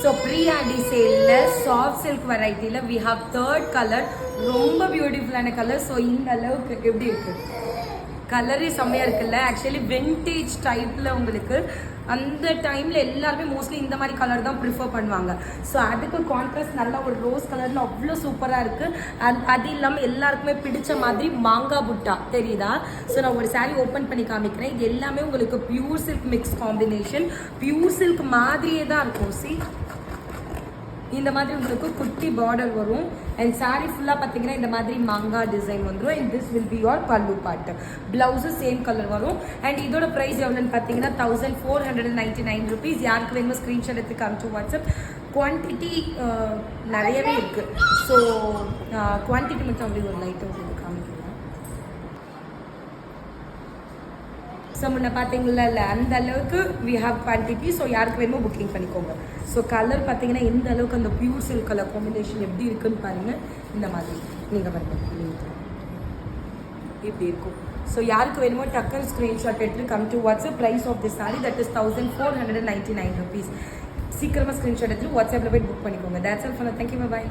So pre Aadi சேலில் soft silk வெரைட்டியில் we have third colour. ரொம்ப பியூட்டிஃபுல்லான கலர். ஸோ இந்த அளவுக்கு எப்படி இருக்குது, கலரே செம்மையாக இருக்குல்ல. ஆக்சுவலி விண்டேஜ் டைப்பில் உங்களுக்கு அந்த டைமில் எல்லாருமே மோஸ்ட்லி இந்த மாதிரி கலர் தான் ப்ரிஃபர் பண்ணுவாங்க. ஸோ அதுக்கு கான்ட்ராஸ்ட் நல்லா ஒரு ரோஸ் கலரில் அவ்வளோ சூப்பராக இருக்குது. அது இல்லாமல் எல்லாருக்குமே பிடிச்ச மாதிரி மாங்காய் புட்டா தெரியுதா? ஸோ நான் ஒரு சாரீ ஓப்பன் பண்ணி காமிக்கிறேன். இது எல்லாமே உங்களுக்கு pure silk mix combination. Pure silk மாதிரியே தான் இருக்கும். சி இந்த மாதிரி உங்களுக்கு குட்டி பார்டர் வரும். அண்ட் சாரீ ஃபுல்லாக பார்த்தீங்கன்னா இந்த மாதிரி மாங்கா டிசைன் வந்துடும். And this will be your பல்லு பாட்டு. ப்ளவுஸு சேம் கலர் வரும். அண்ட் இதோட ப்ரைஸ் எவ்வளோன்னு பார்த்தீங்கன்னா 1499 rupees. யாருக்கு வேணுமோ ஸ்க்ரீன்ஷாட் எடுத்து காமிச்சு வாட்ஸ்அப். குவான்டிட்டி நிறையவே இருக்குது. ஸோ குவான்டிட்டி மட்டும் அப்படி ஒரு லைட்டு உங்களுக்கு காமிக்கலாம். ஸோ முன்ன பார்த்தீங்களா இல்லை, அந்த அளவுக்கு வி ஹாவ் குவான்டிட்டி. ஸோ யாருக்கு வேணுமோ புக்கிங் பண்ணிக்கோங்க. ஸோ கலர் பார்த்தீங்கன்னா எந்த அளவுக்கு அந்த பியூர் சில்க் கலர் காம்பினேஷன் எப்படி இருக்குன்னு பாருங்கள். இந்த மாதிரி நீங்கள் பாருங்கள் இப்படி இருக்கும். ஸோ யாருக்கு வேணுமோ டக்குன்னு ஸ்க்ரீன்ஷாட் எடுத்து come to WhatsApp. Price of this sari that is 1499 rupees. சீக்கிரமாக ஸ்க்ரீன்ஷாட் எடுத்து வாட்ஸ்அப்பில் போய் புக் பண்ணிக்கோங்க. That's all for. Thank you, by.